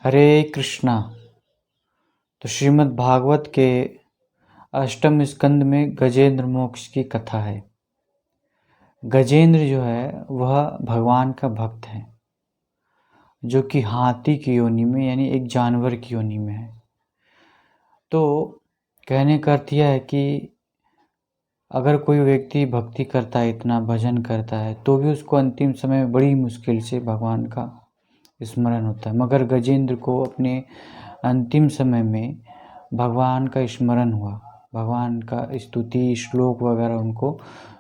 हरे कृष्णा। तो श्रीमद् भागवत के अष्टम स्कंद में गजेंद्र मोक्ष की कथा है। गजेंद्र जो है वह भगवान का भक्त है, जो कि हाथी की योनि में यानी एक जानवर की योनि में है। तो कहने का अर्थ यह है कि अगर कोई व्यक्ति भक्ति करता है, इतना भजन करता है, तो भी उसको अंतिम समय में बड़ी मुश्किल से भगवान का स्मरण होता है। मगर गजेंद्र को अपने अंतिम समय में भगवान का स्मरण हुआ, भगवान का स्तुति श्लोक वगैरह उनको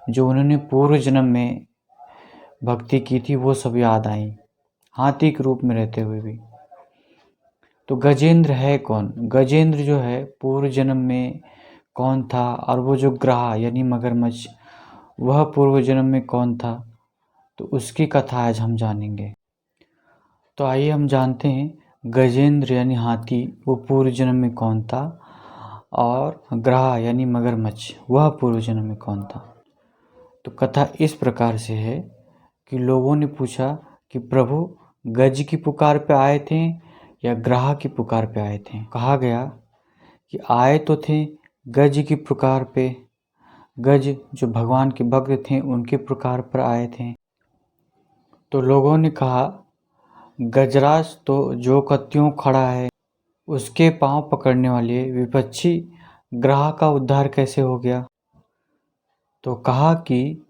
जो उन्होंने पूर्व जन्म में भक्ति की थी वो सब याद आई, हाथी के रूप में रहते हुए भी। तो गजेंद्र है कौन? गजेंद्र जो है पूर्व जन्म में कौन था, और वो जो ग्राह यानी मगरमच्छ वह पूर्व जन्म में कौन था, तो उसकी कथा आज हम जानेंगे। तो आइए हम जानते हैं गजेंद्र यानी हाथी वो पूर्व जन्म में कौन था, और ग्राह यानी मगरमच्छ वह पूर्व जन्म में कौन था। तो कथा इस प्रकार से है कि लोगों ने पूछा कि प्रभु गज की पुकार पे आए थे या ग्राह की पुकार पे आए थे। कहा गया कि आए तो थे गज की पुकार पे, गज जो भगवान के भक्त थे उनके पुकार पर आए थे। तो लोगों ने कहा गजराज तो जो कत्तियों खड़ा है उसके पांव पकड़ने वाले विपक्षी ग्राह का उद्धार कैसे हो गया। तो कहा कि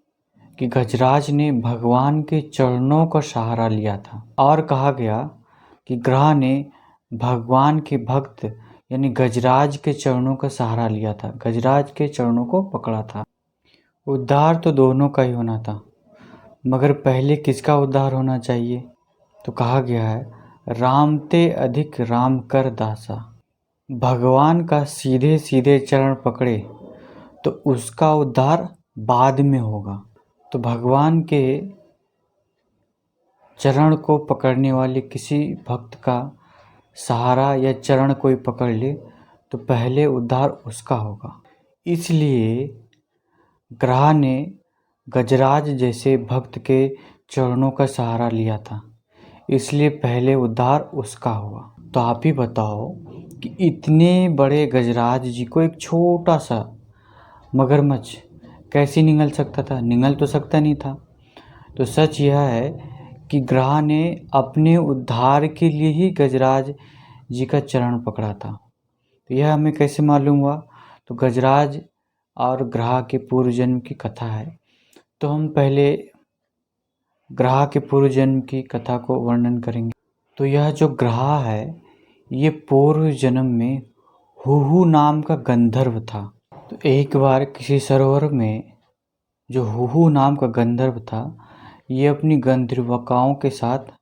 गजराज ने भगवान के चरणों का सहारा लिया था, और कहा गया कि ग्राह ने भगवान के भक्त यानी गजराज के चरणों का सहारा लिया था, गजराज के चरणों को पकड़ा था। उद्धार तो दोनों का ही होना था, मगर पहले किसका उद्धार होना चाहिए? तो कहा गया है राम ते अधिक राम कर दासा। भगवान का सीधे सीधे चरण पकड़े तो उसका उद्धार बाद में होगा। तो भगवान के चरण को पकड़ने वाले किसी भक्त का सहारा या चरण कोई पकड़ ले तो पहले उद्धार उसका होगा। इसलिए ग्राह ने गजराज जैसे भक्त के चरणों का सहारा लिया था, इसलिए पहले उद्धार उसका हुआ। तो आप ही बताओ कि इतने बड़े गजराज जी को एक छोटा सा मगरमच्छ कैसे निगल सकता था? निगल तो सकता नहीं था। तो सच यह है कि ग्राह ने अपने उद्धार के लिए ही गजराज जी का चरण पकड़ा था। तो यह हमें कैसे मालूम हुआ? तो गजराज और ग्राह के पूर्व जन्म की कथा है। तो हम पहले ग्राह के पूर्व जन्म की कथा को वर्णन करेंगे। तो यह जो ग्राह है ये पूर्व जन्म में हुहु नाम का गंधर्व था। तो एक बार किसी सरोवर में जो हुहु नाम का गंधर्व था ये अपनी गंधर्वकाओं के साथ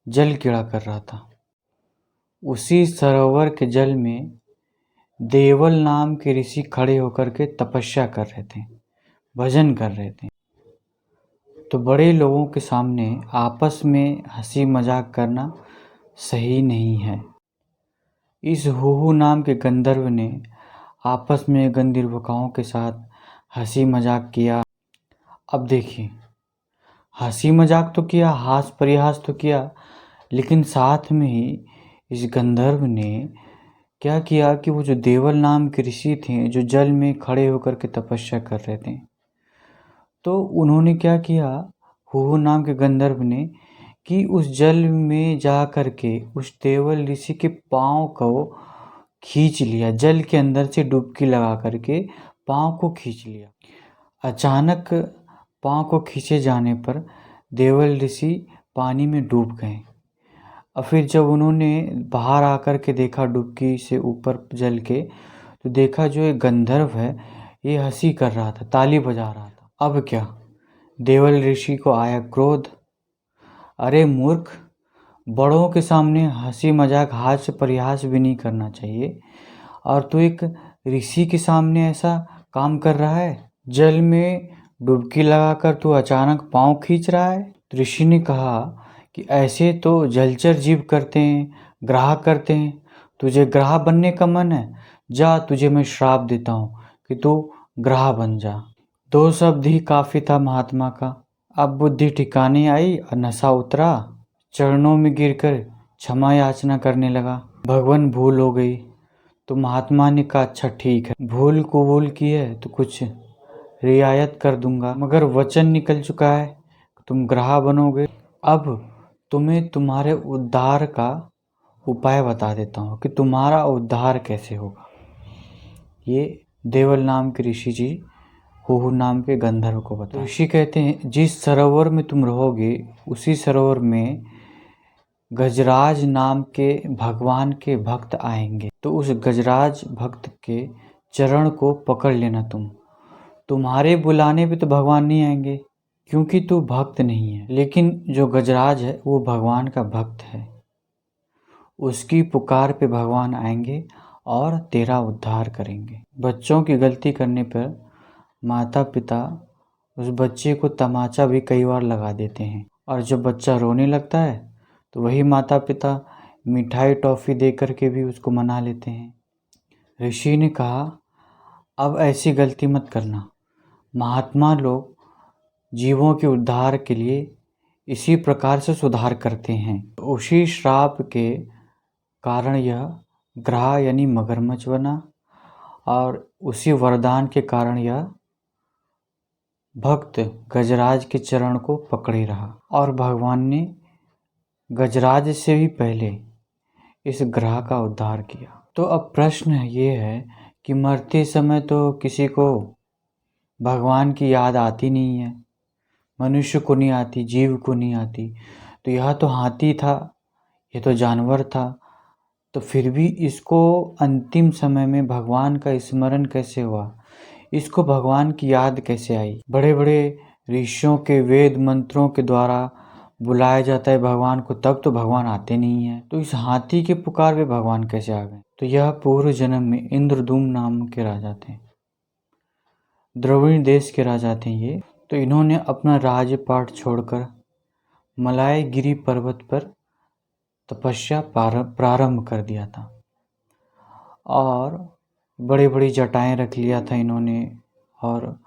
जल क्रीड़ा कर रहा था। उसी सरोवर के जल में देवल नाम के ऋषि खड़े होकर के तपस्या कर रहे थे, भजन कर रहे थे। तो बड़े लोगों के सामने आपस में हंसी मजाक करना सही नहीं है। इस हुहु नाम के गंधर्व ने आपस में गंधर्वकाओं के साथ हंसी मजाक किया। अब देखिए, हंसी मजाक तो किया, हास परिहास तो किया, लेकिन साथ में ही इस गंधर्व ने क्या किया कि वो जो देवल नाम के ऋषि थे जो जल में खड़े होकर के तपस्या कर रहे थे, तो उन्होंने क्या किया, हुहु नाम के गंधर्व ने, कि उस जल में जा कर के उस देवल ऋषि के पाँव को खींच लिया, जल के अंदर से डुबकी लगा करके पाँव को खींच लिया। अचानक पाँव को खींचे जाने पर देवल ऋषि पानी में डूब गए। और फिर जब उन्होंने बाहर आकर के देखा डुबकी से ऊपर जल के, तो देखा जो ये गंधर्व है ये हंसी कर रहा था, ताली बजा रहा था। अब क्या, देवल ऋषि को आया क्रोध। अरे मूर्ख, बड़ों के सामने हंसी मजाक हास्य परिहास भी नहीं करना चाहिए, और तू एक ऋषि के सामने ऐसा काम कर रहा है। जल में डुबकी लगाकर तू अचानक पाँव खींच रहा है। तो ऋषि ने कहा कि ऐसे तो जलचर जीव करते हैं, ग्राह करते हैं, तुझे ग्राह बनने का मन है, जा तुझे मैं श्राप देता हूँ कि तू ग्राह बन जा। 2 शब्द ही काफ़ी था महात्मा का। अब बुद्धि ठिकाने आई और नशा उतरा, चरणों में गिरकर क्षमा याचना करने लगा। भगवान भूल हो गई तो महात्मा ने कहा अच्छा ठीक है, भूल कबूल की है तो कुछ रियायत कर दूंगा, मगर वचन निकल चुका है, तुम ग्राह बनोगे। अब तुम्हें तुम्हारे उद्धार का उपाय बता देता हूँ कि तुम्हारा उद्धार कैसे होगा। ये देवल नाम के ऋषि जी हुहु नाम के गंधर्व को बताया। ऋषि कहते हैं जिस सरोवर में तुम रहोगे उसी सरोवर में गजराज नाम के भगवान के भक्त आएंगे, तो उस गजराज भक्त के चरण को पकड़ लेना। तुम्हारे बुलाने पे तो भगवान नहीं आएंगे क्योंकि तू भक्त नहीं है, लेकिन जो गजराज है वो भगवान का भक्त है, उसकी पुकार पे भगवान आएंगे और तेरा उद्धार करेंगे। बच्चों की गलती करने पर माता पिता उस बच्चे को तमाचा भी कई बार लगा देते हैं, और जब बच्चा रोने लगता है तो वही माता पिता मिठाई टॉफ़ी दे करके भी उसको मना लेते हैं। ऋषि ने कहा अब ऐसी गलती मत करना। महात्मा लोग जीवों के उद्धार के लिए इसी प्रकार से सुधार करते हैं। उसी श्राप के कारण यह ग्राह यानी मगरमच्छ बना, और उसी वरदान के कारण यह भक्त गजराज के चरण को पकड़े रहा, और भगवान ने गजराज से भी पहले इस ग्राह का उद्धार किया। तो अब प्रश्न ये है कि मरते समय तो किसी को भगवान की याद आती नहीं है, मनुष्य को नहीं आती, जीव को नहीं आती। तो यह तो हाथी था, ये तो जानवर था, तो फिर भी इसको अंतिम समय में भगवान का स्मरण कैसे हुआ, इसको भगवान की याद कैसे आई। बड़े बड़े ऋषियों के वेद मंत्रों के द्वारा बुलाया जाता है भगवान को, तब तो भगवान आते नहीं हैं, तो इस हाथी के पुकार पे भगवान कैसे आ गए। तो यह पूर्व जन्म में इंद्रदूम नाम के राजा थे, द्रविड़ देश के राजा थे ये। तो इन्होंने अपना राजपाट छोड़कर मलायगिरी पर्वत पर तपस्या प्रारंभ कर दिया था, और बड़ी बड़ी जटाएं रख लिया था इन्होंने, और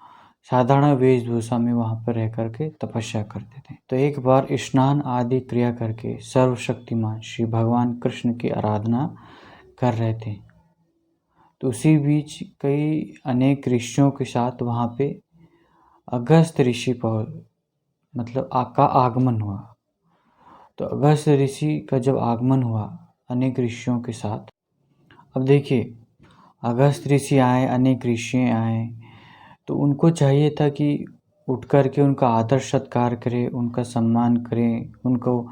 साधारण वेशभूषा में वहाँ पर रह करके तपस्या करते थे। तो एक बार स्नान आदि क्रिया करके सर्वशक्तिमान श्री भगवान कृष्ण की आराधना कर रहे थे। तो उसी बीच कई अनेक ऋषियों के साथ वहाँ पे अगस्त ऋषि का आगमन हुआ। तो अगस्त ऋषि का जब आगमन हुआ अनेक ऋषियों के साथ, अब देखिए अगस्त ऋषि आए, अनेक ऋषि आए, तो उनको चाहिए था कि उठ कर के उनका आदर सत्कार करें, उनका सम्मान करें, उनको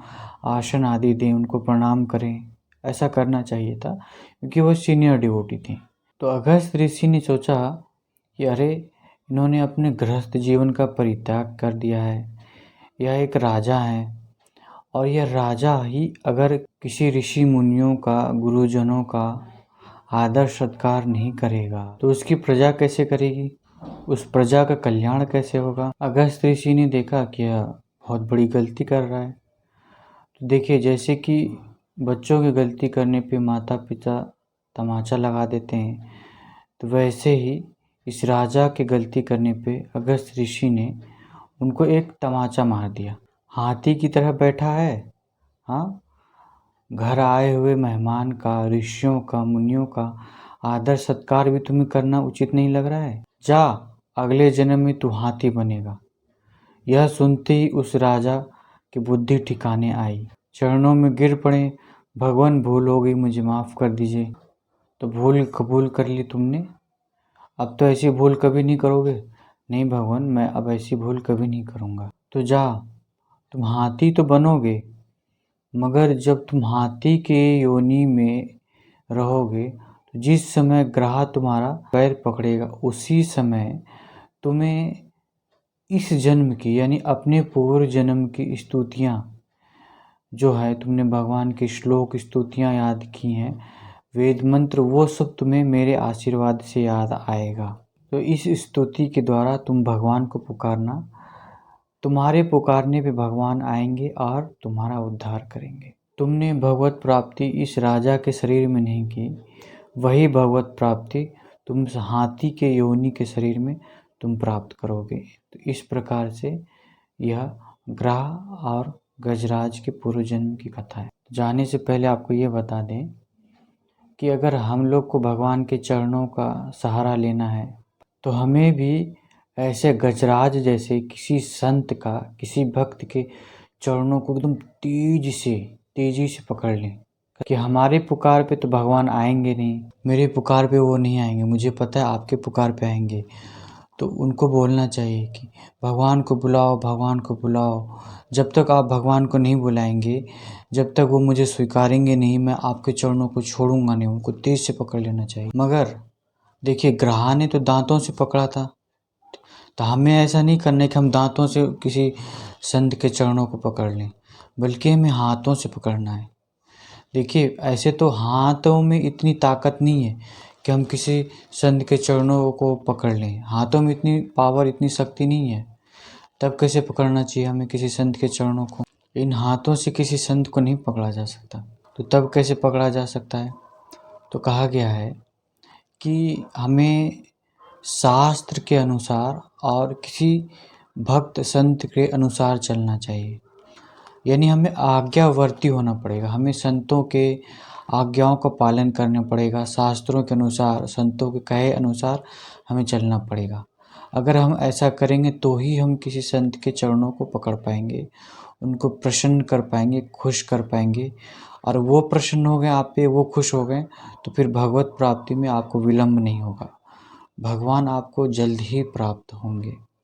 आसन आदि दें, उनको प्रणाम करें। ऐसा करना चाहिए था क्योंकि वो सीनियर डिवोटी थे। तो अगस्त ऋषि ने सोचा कि अरे इन्होंने अपने गृहस्थ जीवन का परित्याग कर दिया है, यह एक राजा है, और यह राजा ही अगर किसी ऋषि मुनियों का, गुरुजनों का आदर सत्कार नहीं करेगा तो उसकी प्रजा कैसे करेगी, उस प्रजा का कल्याण कैसे होगा। अगस्त ऋषि ने देखा कि यह बहुत बड़ी गलती कर रहा है। तो देखिए जैसे कि बच्चों की गलती करने पे माता पिता तमाचा लगा देते हैं, तो वैसे ही इस राजा की गलती करने पे अगस्त ऋषि ने उनको एक तमाचा मार दिया। हाथी की तरह बैठा है, हाँ, घर आए हुए मेहमान का, ऋषियों का, मुनियों का आदर सत्कार भी तुम्हें करना उचित नहीं लग रहा है। जा, अगले जन्म में तू हाथी बनेगा। यह सुनते ही उस राजा की बुद्धि ठिकाने आई, चरणों में गिर पड़े, भगवान भूल हो गई, मुझे माफ़ कर दीजिए। तो भूल कबूल कर ली तुमने, अब तो ऐसी भूल कभी नहीं करोगे। नहीं भगवान, मैं अब ऐसी भूल कभी नहीं करूँगा। तो जा, तुम हाथी तो बनोगे, मगर जब तुम हाथी के योनि में रहोगे तो जिस समय ग्राह तुम्हारा पैर पकड़ेगा उसी समय तुम्हें इस जन्म की यानी अपने पूर्व जन्म की स्तुतियाँ जो है, तुमने भगवान के श्लोक स्तुतियाँ याद की हैं, वेद मंत्र, वो सब तुम्हें मेरे आशीर्वाद से याद आएगा। तो इस स्तुति के द्वारा तुम भगवान को पुकारना, तुम्हारे पुकारने पे भगवान आएंगे और तुम्हारा उद्धार करेंगे। तुमने भगवत प्राप्ति इस राजा के शरीर में नहीं की, वही भगवत प्राप्ति तुम हाथी के योनि के शरीर में तुम प्राप्त करोगे। तो इस प्रकार से यह ग्राह और गजराज के पूर्व जन्म की कथा है। जाने से पहले आपको ये बता दें कि अगर हम लोग को भगवान के चरणों का सहारा लेना है तो हमें भी ऐसे गजराज जैसे किसी संत का, किसी भक्त के चरणों को एकदम तेजी से पकड़ लें कि हमारे पुकार पे तो भगवान आएंगे नहीं, मेरे पुकार पे वो नहीं आएंगे, मुझे पता है आपके पुकार पे आएंगे। तो उनको बोलना चाहिए कि भगवान को बुलाओ, भगवान को बुलाओ। जब तक आप भगवान को नहीं बुलाएंगे, जब तक वो मुझे स्वीकारेंगे नहीं, मैं आपके चरणों को छोड़ूंगा नहीं। उनको तेज से पकड़ लेना चाहिए। मगर देखिए, ग्रहा ने तो दांतों से पकड़ा था, तो हमें ऐसा नहीं करना है कि हम दांतों से किसी संत के चरणों को पकड़ लें, बल्कि हमें हाथों से पकड़ना है। देखिए, ऐसे तो हाथों में इतनी ताकत नहीं है कि हम किसी संत के चरणों को पकड़ लें। हाथों में इतनी पावर, इतनी शक्ति नहीं है। तब कैसे पकड़ना चाहिए हमें किसी संत के चरणों को? इन हाथों से किसी संत को नहीं पकड़ा जा सकता। तो तब कैसे पकड़ा जा सकता है? तो कहा गया है कि हमें शास्त्र के अनुसार और किसी भक्त संत के अनुसार चलना चाहिए। यानी हमें आज्ञावर्ती होना पड़ेगा। हमें संतों के आज्ञाओं का पालन करना पड़ेगा। शास्त्रों के अनुसार, संतों के कहे अनुसार हमें चलना पड़ेगा। अगर हम ऐसा करेंगे तो ही हम किसी संत के चरणों को पकड़ पाएंगे, उनको प्रसन्न कर पाएंगे, खुश कर पाएंगे। और वो प्रसन्न हो गए आप पे, वो खुश हो गए, तो फिर भगवत प्राप्ति में आपको विलम्ब नहीं होगा। भगवान आपको जल्द ही प्राप्त होंगे।